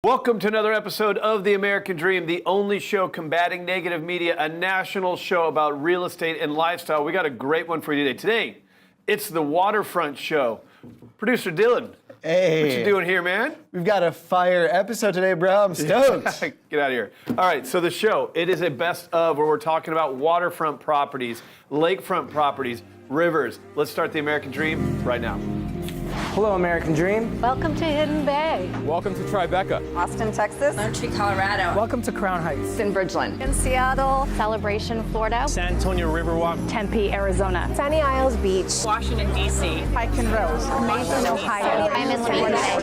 Welcome to another episode of The American Dream, the only show combating negative media, a national show about real estate and lifestyle. We got a great one for you today. Today, it's the Waterfront Show. Producer Dylan, hey. What you doing here, man? We've got a fire episode today, bro. I'm stoked. Get out of here. All right, so the show, it is a best of where we're talking about waterfront properties, lakefront properties, rivers. Let's start The American Dream right now. Hello, American Dream. Welcome to Hidden Bay. Welcome to Tribeca. Austin, Texas. Montreal, Colorado. Welcome to Crown Heights. In Bridgeland. In Seattle. Celebration, Florida. San Antonio Riverwalk. Tempe, Arizona. Sunny Isles Beach. Washington, D.C. Pike and Rose. Mason, Ohio. I'm in Louisiana.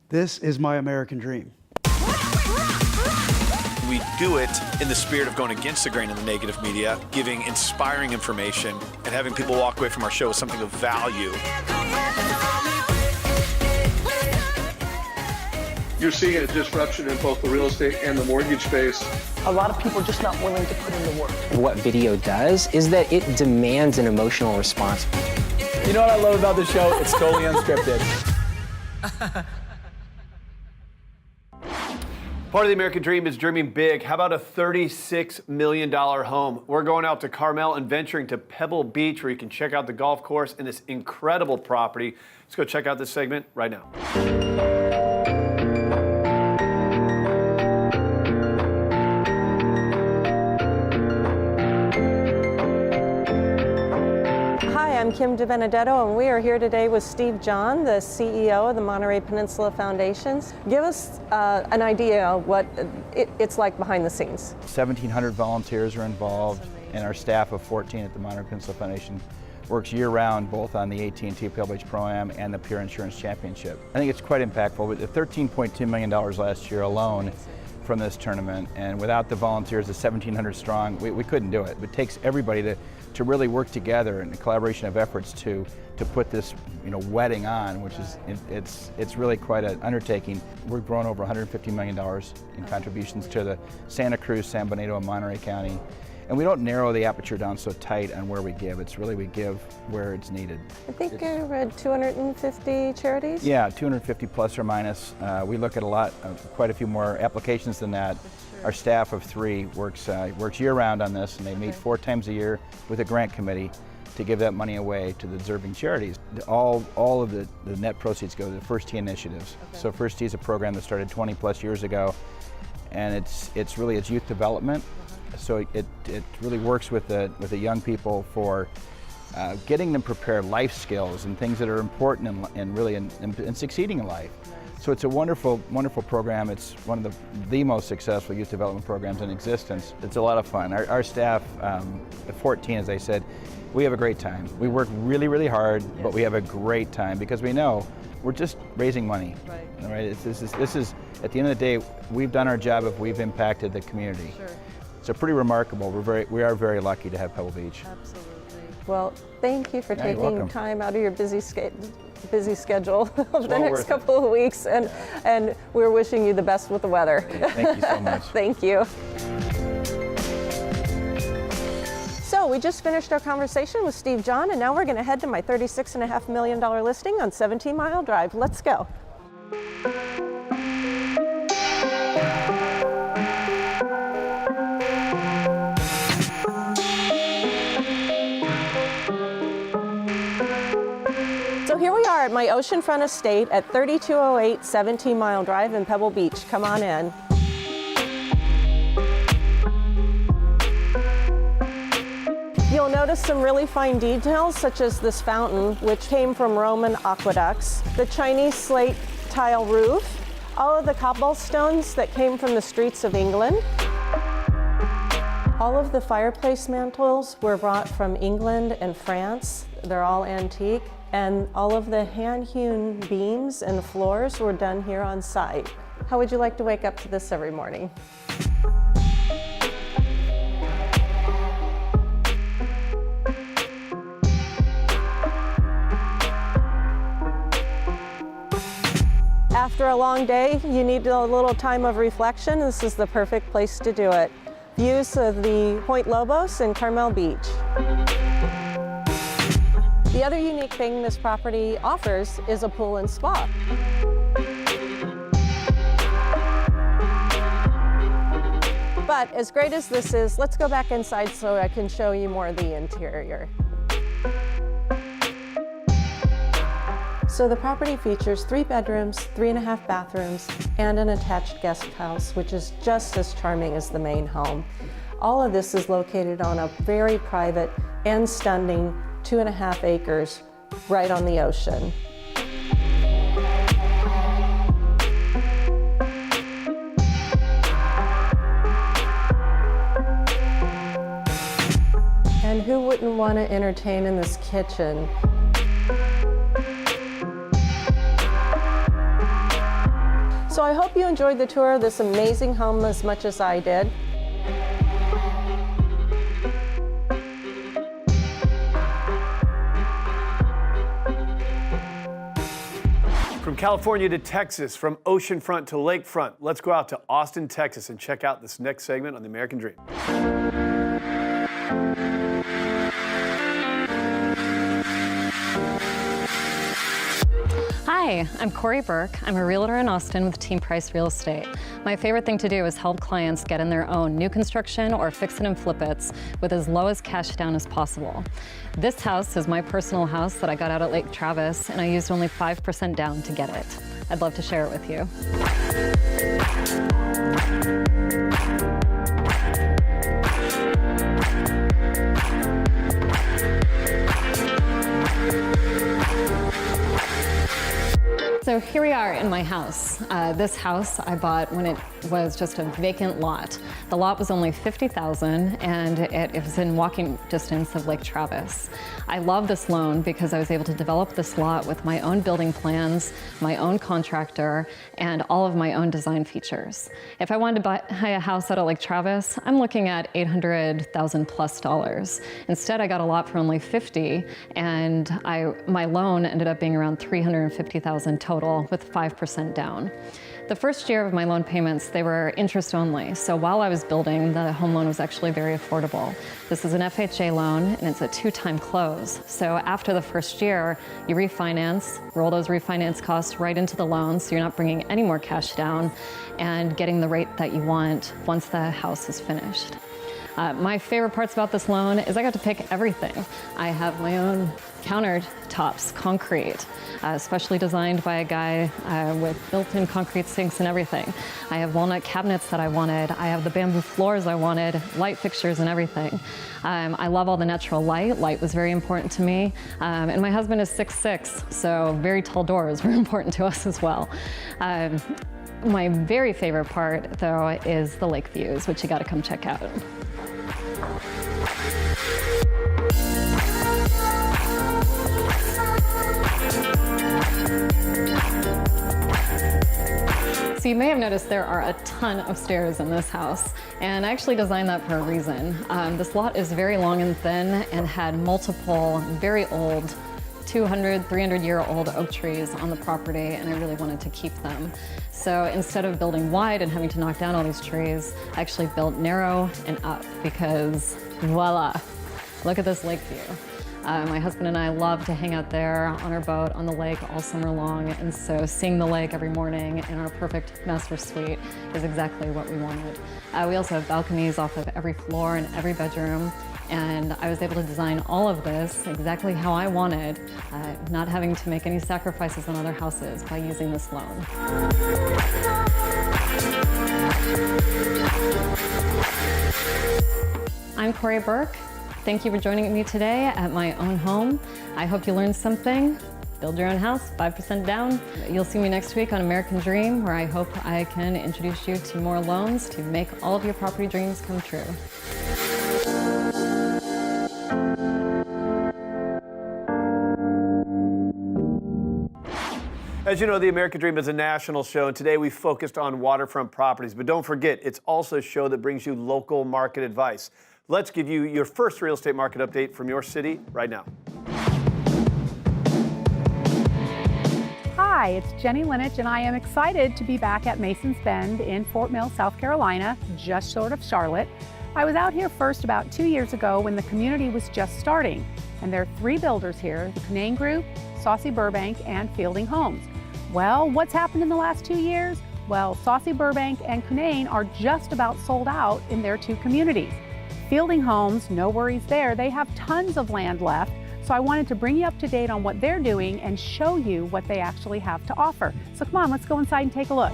This is my American dream. We do it in the spirit of going against the grain of the negative media, giving inspiring information, and having people walk away from our show with something of value. You're seeing a disruption in both the real estate and the mortgage space. A lot of people are just not willing to put in the work. What video does is that it demands an emotional response. You know what I love about this show? It's totally unscripted. Part of the American Dream is dreaming big. How about a $36 million home? We're going out to Carmel and venturing to Pebble Beach where you can check out the golf course and this incredible property. Let's go check out this segment right now. I'm Kim DiBenedetto, and we are here today with Steve John, the CEO of the Monterey Peninsula Foundations. Give us an idea of what it's like behind the scenes. 1,700 volunteers are involved, and our staff of 14 at the Monterey Peninsula Foundation works year-round both on the AT&T Pebble Beach Pro-Am and the Pure Insurance Championship. I think it's quite impactful. With the $13.2 million last year alone from this tournament, and without the volunteers, the 1,700 strong, we couldn't do it. It takes everybody to really work together in a collaboration of efforts to put this wedding on, which is it's really quite an undertaking. We've grown over $150 million in contributions to the Santa Cruz, San Benito, and Monterey County. And we don't narrow the aperture down so tight on where we give. It's really we give where it's needed. I think I read 250 charities? Yeah, 250 plus or minus. We look at quite a few more applications than that. Our staff of 3 works year-round on this, and they meet 4 times a year with a grant committee to give that money away to the deserving charities. All of the net proceeds go to the First Tee initiatives. Okay. So First Tee is a program that started 20 plus years ago, and it's really youth development. So it really works with the young people for getting them prepared life skills and things that are important in succeeding in life. So it's a wonderful, wonderful program. It's one of the most successful youth development programs in existence. It's a lot of fun. Our staff, at 14, as I said, we have a great time. We work really, really hard, yes, but we have a great time because we know we're just raising money. Right. All right? This is, at the end of the day, we've done our job if we've impacted the community. Sure. So pretty remarkable. We are very lucky to have Pebble Beach. Absolutely. Well, thank you for taking time out of your busy schedule over the next couple of weeks, and we're wishing you the best with the weather. Thank you so much. Thank you. So we just finished our conversation with Steve John, and now we're going to head to my $36.5 million listing on 17 Mile Drive. Let's go. So here we are at my oceanfront estate at 3208 17 Mile Drive in Pebble Beach. Come on in. You'll notice some really fine details, such as this fountain, which came from Roman aqueducts, the Chinese slate tile roof, all of the cobblestones that came from the streets of England. All of the fireplace mantles were brought from England and France. They're all antique. And all of the hand-hewn beams and floors were done here on site. How would you like to wake up to this every morning? After a long day, you need a little time of reflection. This is the perfect place to do it. Views of the Point Lobos and Carmel Beach. The other unique thing this property offers is a pool and spa. But as great as this is, let's go back inside so I can show you more of the interior. So the property features 3 bedrooms, 3.5 bathrooms, and an attached guest house, which is just as charming as the main home. All of this is located on a very private and stunning 2.5 acres right on the ocean. And who wouldn't want to entertain in this kitchen? So I hope you enjoyed the tour of this amazing home as much as I did. From California to Texas, from oceanfront to lakefront, let's go out to Austin, Texas, and check out this next segment on the American Dream. Hi, I'm Corey Burke. I'm a realtor in Austin with Team Price Real Estate. My favorite thing to do is help clients get in their own new construction or fix it and flip it with as low as cash down as possible. This house is my personal house that I got out at Lake Travis, and I used only 5% down to get it. I'd love to share it with you. So here we are in my house. This house I bought when it was just a vacant lot. The lot was only $50,000 and it was in walking distance of Lake Travis. I love this loan because I was able to develop this lot with my own building plans, my own contractor, and all of my own design features. If I wanted to buy a house out of Lake Travis, I'm looking at $800,000 plus. Instead, I got a lot for only $50,000, and my loan ended up being around $350,000 total with 5% down. The first year of my loan payments, they were interest only. So while I was building, the home loan was actually very affordable. This is an FHA loan and it's a 2-time close. So after the first year, you refinance, roll those refinance costs right into the loan so you're not bringing any more cash down and getting the rate that you want once the house is finished. My favorite parts about this loan is I got to pick everything. I have my own countertops, concrete, specially designed by a guy with built-in concrete sinks and everything. I have walnut cabinets that I wanted. I have the bamboo floors I wanted, light fixtures and everything. I love all the natural light. Light was very important to me. And my husband is 6'6", so very tall doors were important to us as well. My very favorite part, though, is the lake views, which you got to come check out. So you may have noticed there are a ton of stairs in this house, and I actually designed that for a reason. This lot is very long and thin and had multiple very old 200, 300-year-old oak trees on the property, and I really wanted to keep them. So instead of building wide and having to knock down all these trees, I actually built narrow and up because voila, look at this lake view. My husband and I love to hang out there on our boat on the lake all summer long, and so seeing the lake every morning in our perfect master suite is exactly what we wanted. We also have balconies off of every floor and every bedroom, and I was able to design all of this exactly how I wanted, not having to make any sacrifices on other houses by using this loan. I'm Corey Burke. Thank you for joining me today at my own home. I hope you learned something. Build your own house, 5% down. You'll see me next week on American Dream, where I hope I can introduce you to more loans to make all of your property dreams come true. As you know, the American Dream is a national show, and today we focused on waterfront properties. But don't forget, it's also a show that brings you local market advice. Let's give you your first real estate market update from your city right now. Hi, it's Jenny Linich, and I am excited to be back at Mason's Bend in Fort Mill, South Carolina, just short of Charlotte. I was out here first about 2 years ago when the community was just starting, and there are 3 builders here, the Canaan Group, Saucy Burbank, and Fielding Homes. Well, what's happened in the last 2 years? Well, Saucy Burbank and Canaan are just about sold out in their 2 communities. Fielding Homes, no worries there, they have tons of land left. So I wanted to bring you up to date on what they're doing and show you what they actually have to offer. So come on, let's go inside and take a look.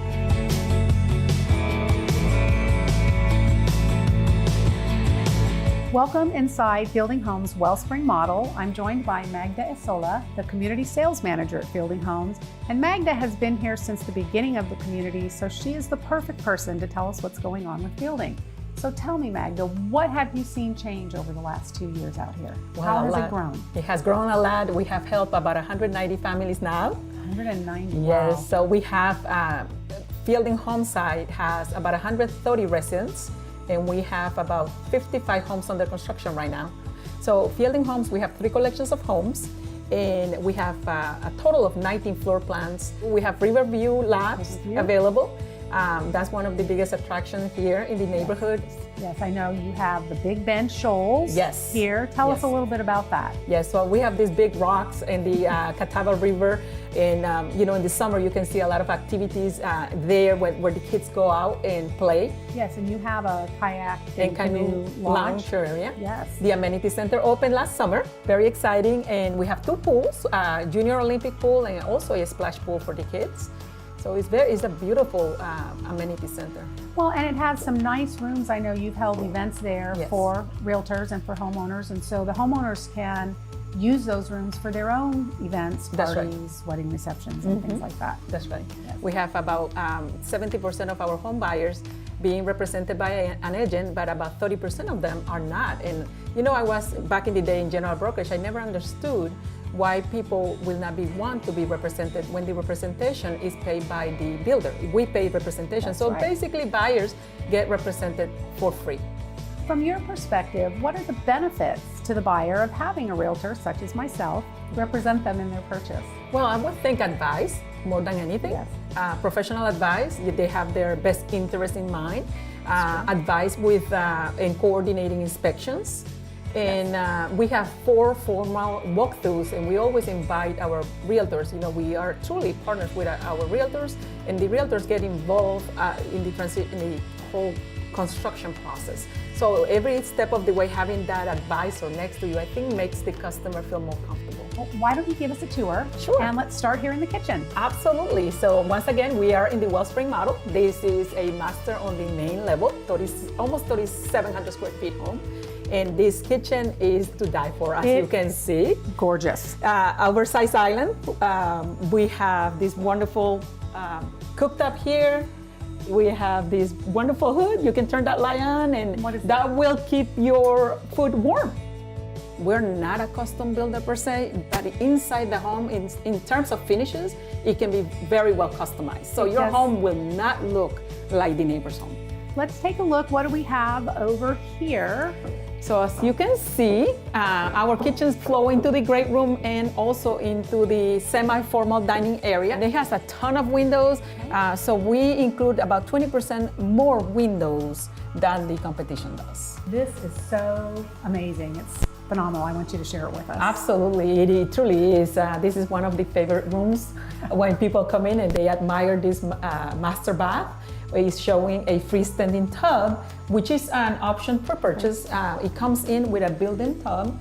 Welcome inside Fielding Homes Wellspring Model. I'm joined by Magda Esola, the Community Sales Manager at Fielding Homes. And Magda has been here since the beginning of the community, so she is the perfect person to tell us what's going on with Fielding. So tell me, Magda, what have you seen change over the last 2 years out here? Well, how has it grown? It has grown a lot. We have helped about 190 families now. 190, yes, wow. So we have, Fielding Home site has about 130 residents, and we have about 55 homes under construction right now. So Fielding Homes, we have 3 collections of homes, and we have a total of 19 floor plans. We have Riverview lots available. That's one of the biggest attractions here in the neighborhood. Yes, I know you have the Big Bend Shoals here. Tell us a little bit about that. Yes, so we have these big rocks in the Catawba River, and in the summer you can see a lot of activities there where the kids go out and play. Yes, and you have a kayak and canoe lounge area. Yes. The amenity center opened last summer, very exciting, and we have 2 pools, Junior Olympic pool and also a splash pool for the kids. So it's a beautiful amenity center. Well, and it has some nice rooms. I know you've held events there for realtors and for homeowners, and so the homeowners can use those rooms for their own events, parties, wedding receptions, and things like that. That's right. Yes. We have about 70% of our home buyers being represented by an agent, but about 30% of them are not. And I was back in the day in general brokerage, I never understood why people will not want to be represented when the representation is paid by the builder. We pay representation. That's basically buyers get represented for free. From your perspective, what are the benefits to the buyer of having a realtor such as myself represent them in their purchase? Well, I would think advice more than anything. Yes. Professional advice, they have their best interest in mind. Advice with in coordinating inspections. And we have 4 formal walkthroughs, and we always invite our realtors. We are truly partners with our realtors, and the realtors get involved in the whole construction process. So every step of the way, having that advisor next to you, I think makes the customer feel more comfortable. Well, why don't you give us a tour? Sure. And let's start here in the kitchen. Absolutely. So once again, we are in the Wellspring model. This is a master on the main level, almost 3,700 square feet home. And this kitchen is to die for, as you can see. Gorgeous. Oversized island. We have this wonderful cooktop here. We have this wonderful hood. You can turn that light on, and that will keep your food warm. We're not a custom builder per se, but inside the home, in terms of finishes, it can be very well customized. So your home will not look like the neighbor's home. Let's take a look. What do we have over here? So as you can see, our kitchens flow into the great room and also into the semi-formal dining area. It has a ton of windows, so we include about 20% more windows than the competition does. This is so amazing. It's phenomenal. I want you to share it with us. Absolutely, it truly is. This is one of the favorite rooms when people come in and they admire this master bath. Is showing a freestanding tub, which is an option for purchase. It comes in with a built-in tub,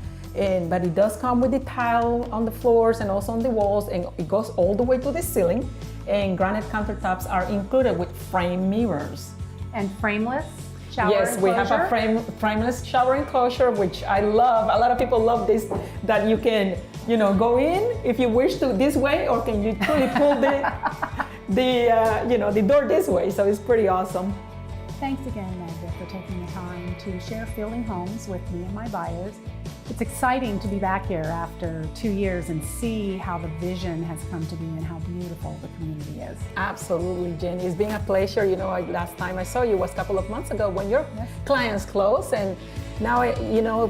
but it does come with the tile on the floors and also on the walls, and it goes all the way to the ceiling. And granite countertops are included with frame mirrors. And frameless shower enclosure? Yes, we have a frameless shower enclosure, which I love. A lot of people love this, that you can, go in if you wish to this way, or can you truly pull the door this way. So it's pretty awesome. Thanks again, Magda, for taking the time to share Fielding Homes with me and my buyers. It's exciting to be back here after 2 years and see how the vision has come to be and how beautiful the community is. Absolutely, Jenny. It's been a pleasure. Last time I saw you was a couple of months ago when your clients closed, and now,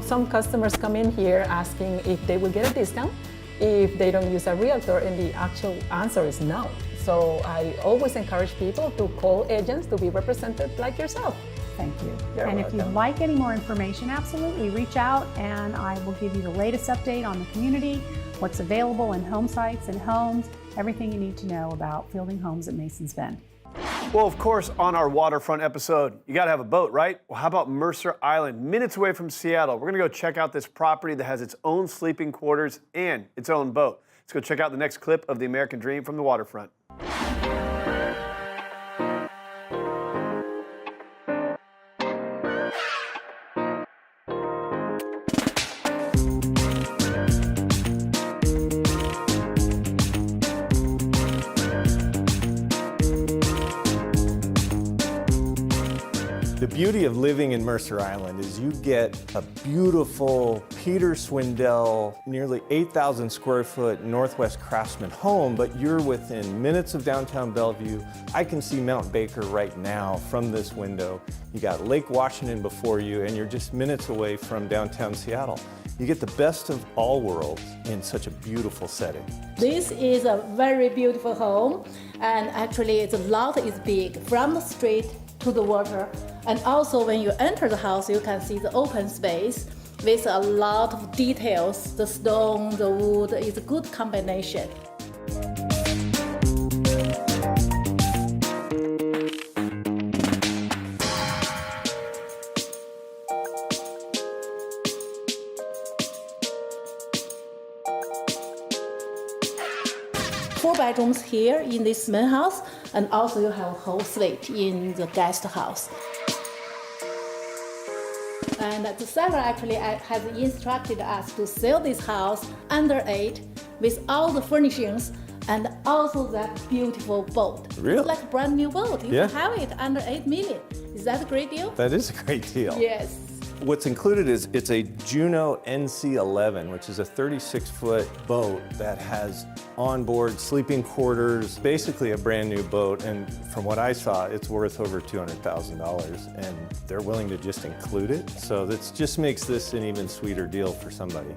some customers come in here asking if they will get a discount. if they don't use a realtor, and the actual answer is no. So I always encourage people to call agents to be represented like yourself. Thank you. You're and if welcome. you'd like any more information, absolutely reach out and I will give you the latest update on the community, what's available in home sites and homes, everything you need to know about fielding homes at Masons Bend. Well, of course, on our waterfront episode, you got to have a boat, right? Well, how about Mercer Island, minutes away from Seattle? We're going to go check out this property that has its own sleeping quarters and its own boat. Let's go check out the next clip of the American Dream from the waterfront. The beauty of living in Mercer Island is you get a beautiful Peter Swindell, nearly 8,000 square foot Northwest Craftsman home, but you're within minutes of downtown Bellevue. I can see Mount Baker right now from this window. You got Lake Washington before you, and you're just minutes away from downtown Seattle. You get the best of all worlds in such a beautiful setting. This is a very beautiful home, and actually the lot is big from the street to the water. And also when you enter the house, you can see the open space with a lot of details. The stone, the wood is a good combination. Four bedrooms here in this main house, and also you have a whole suite in the guest house. And the seller actually has instructed us to sell this house under 8 with all the furnishings and also that beautiful boat. Really? It's like a brand new boat. You Yeah. can have it under 8 million. Is that a great deal? That is a great deal. Yes. What's included is it's a Juno NC-11, which is a 36-foot boat that has onboard sleeping quarters, basically a brand new boat. And from what I saw, it's worth over $200,000, and they're willing to just include it. So that just makes this an even sweeter deal for somebody.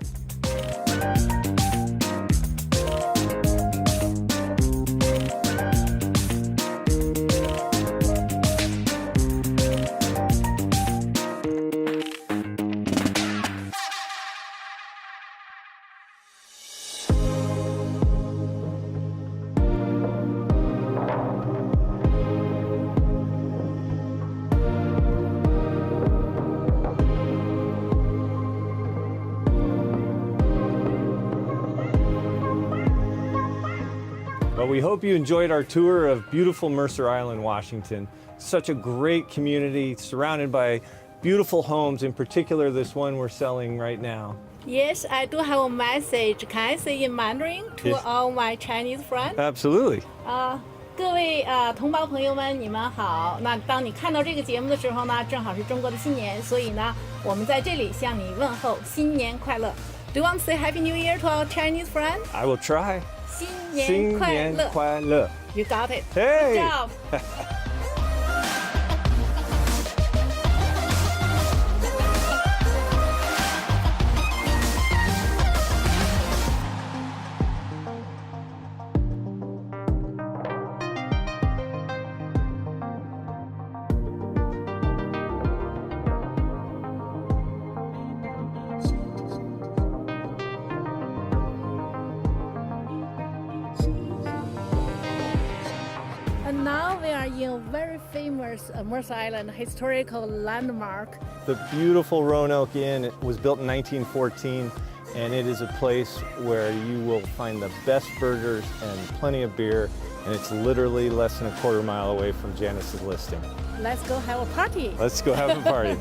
Well, we hope you enjoyed our tour of beautiful Mercer Island, Washington. Such a great community surrounded by beautiful homes, in particular this one we're selling right now. Yes, I do have a message. Can I say in Mandarin to Yes. all my Chinese friends? Absolutely. 各位同胞朋友们，你们好。那当你看到这个节目的时候呢，正好是中国的新年，所以呢，我们在这里向你问候新年快乐。Do you want to say Happy New Year to our Chinese friends? I will try. 新年快乐。新年快乐。 You got it. Hey. Good job. And now we are in a very famous Mercer Island historical landmark. The beautiful Roanoke Inn, it was built in 1914, and it is a place where you will find the best burgers and plenty of beer, and it's literally less than a quarter mile away from Janice's listing. Let's go have a party. Let's go have a party.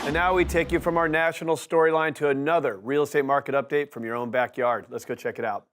And now we take you from our national storyline to another real estate market update from your own backyard. Let's go check it out.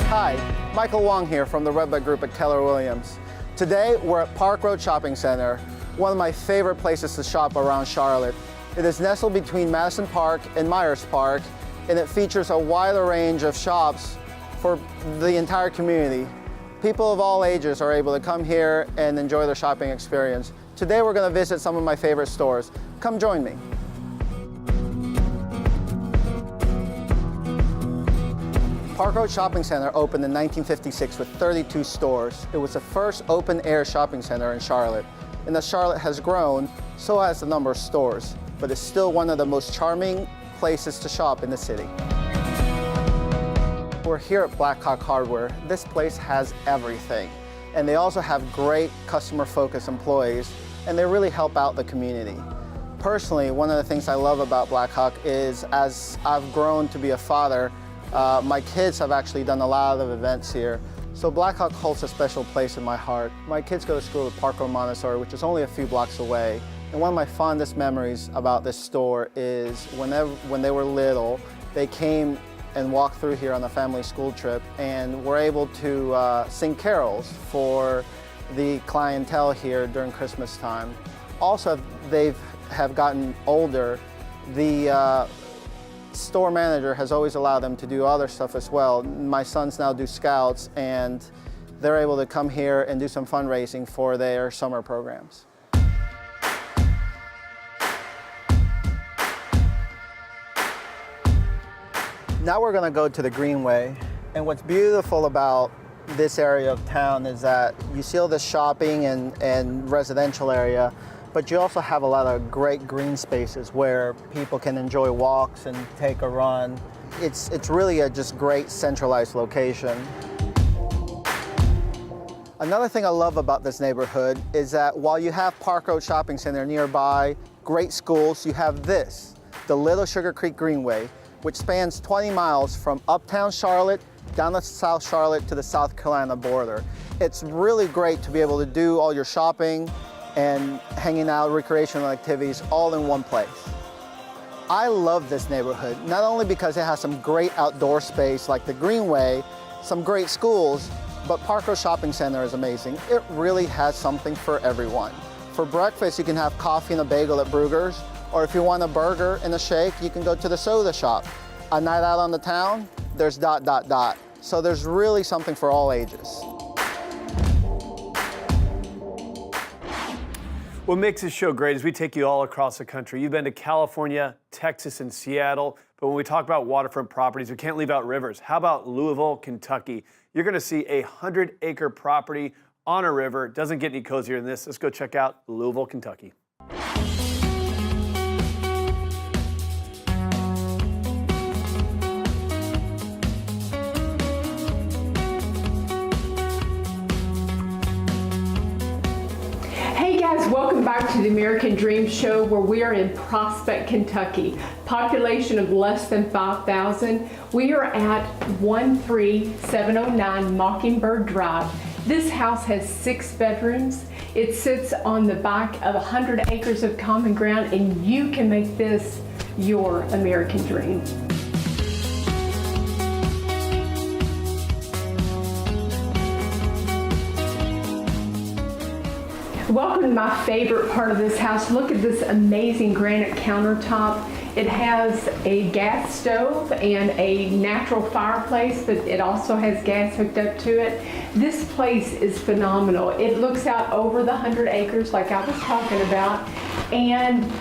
Hi, Michael Wong here from the Red Light Group at Keller Williams. Today we're at Park Road Shopping Center, one of my favorite places to shop around Charlotte. It is nestled between Madison Park and Myers Park, and it features a wider range of shops for the entire community. People of all ages are able to come here and enjoy their shopping experience. Today we're going to visit some of my favorite stores. Come join me. Park Road Shopping Center opened in 1956 with 32 stores. It was the first open-air shopping center in Charlotte. And as Charlotte has grown, so has the number of stores, but it's still one of the most charming places to shop in the city. We're here at Blackhawk Hardware. This place has everything. And they also have great customer-focused employees, and they really help out the community. Personally, one of the things I love about Blackhawk is as I've grown to be a father, my kids have actually done a lot of events here. So Blackhawk holds a special place in my heart. My kids go to school at Park Road Montessori, which is only a few blocks away. And one of my fondest memories about this store is when they were little, they came and walked through here on a family school trip and were able to sing carols for the clientele here during Christmas time. Also, they have gotten older. The store manager has always allowed them to do other stuff as well. My sons now do scouts, and they're able to come here and do some fundraising for their summer programs. Now we're going to go to the Greenway, and what's beautiful about this area of town is that you see all the shopping and residential area, but you also have a lot of great green spaces where people can enjoy walks and take a run. It's really a just great centralized location. Another thing I love about this neighborhood is that while you have Park Road Shopping Center nearby, great schools, you have this, the Little Sugar Creek Greenway, which spans 20 miles from uptown Charlotte down to South Charlotte to the South Carolina border. It's really great to be able to do all your shopping and hanging out, recreational activities, all in one place. I love this neighborhood, not only because it has some great outdoor space like the Greenway, some great schools, but Park Road Shopping Center is amazing. It really has something for everyone. For breakfast, you can have coffee and a bagel at Bruegger's, or if you want a burger and a shake, you can go to the soda shop. A night out on the town, there's ... So there's really something for all ages. What makes this show great is we take you all across the country. You've been to California, Texas, and Seattle, but when we talk about waterfront properties, we can't leave out rivers. How about Louisville, Kentucky? You're gonna see a 100-acre property on a river. It doesn't get any cozier than this. Let's go check out Louisville, Kentucky. Welcome back to the American Dream Show, where we are in Prospect, Kentucky. Population of less than 5,000. We are at 13709 Mockingbird Drive. This house has 6 bedrooms. It sits on the back of 100 acres of common ground, and you can make this your American dream. Welcome to my favorite part of this house. Look at this amazing granite countertop. It has a gas stove and a natural fireplace, but it also has gas hooked up to it. This place is phenomenal. It looks out over the 100 acres like I was talking about, and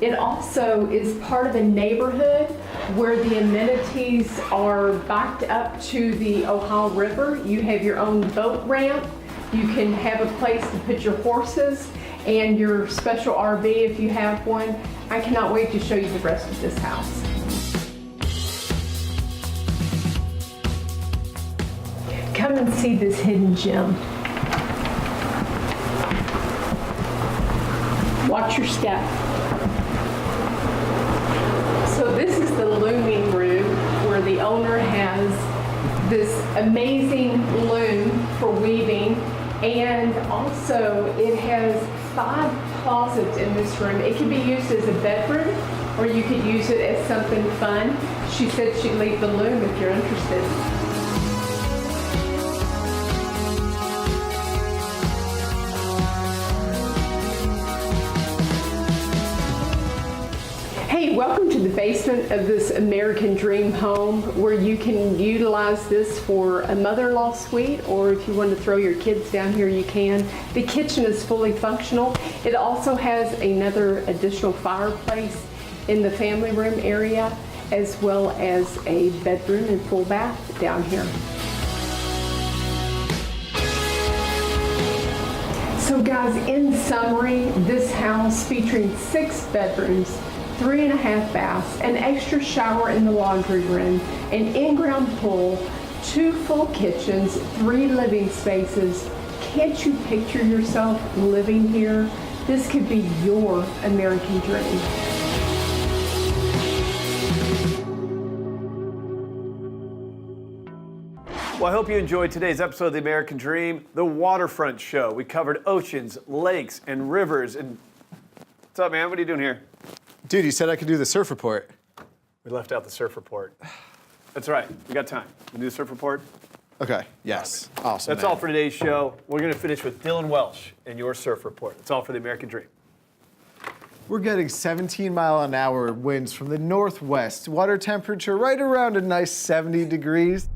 it also is part of a neighborhood where the amenities are backed up to the Ohio River. You have your own boat ramp. You can have a place to put your horses and your special RV if you have one. I cannot wait to show you the rest of this house. Come and see this hidden gem. Watch your step. So this is the looming room where the owner has this amazing loom for weaving, and also it has 5 closets in this room. It can be used as a bedroom, or you could use it as something fun. She said she'd leave the loom if you're interested. welcome to the basement of this American Dream home, where you can utilize this for a mother-in-law suite, or if you want to throw your kids down here, you can. The kitchen is fully functional. It also has another additional fireplace in the family room area, as well as a bedroom and full bath down here. So guys, in summary, this house featuring 6 bedrooms, 3.5 baths, an extra shower in the laundry room, an in-ground pool, 2 full kitchens, 3 living spaces. Can't you picture yourself living here? This could be your American dream. Well, I hope you enjoyed today's episode of The American Dream, the Waterfront Show. We covered oceans, lakes, and rivers. And what's up, man? What are you doing here? Dude, you said I could do the surf report. We left out the surf report. That's right. We got time. We do the surf report? Okay, yes. Awesome. That's all for today's show. We're going to finish with Dylan Welsh and your surf report. That's all for The American Dream. We're getting 17-mile-an-hour winds from the northwest. Water temperature right around a nice 70 degrees.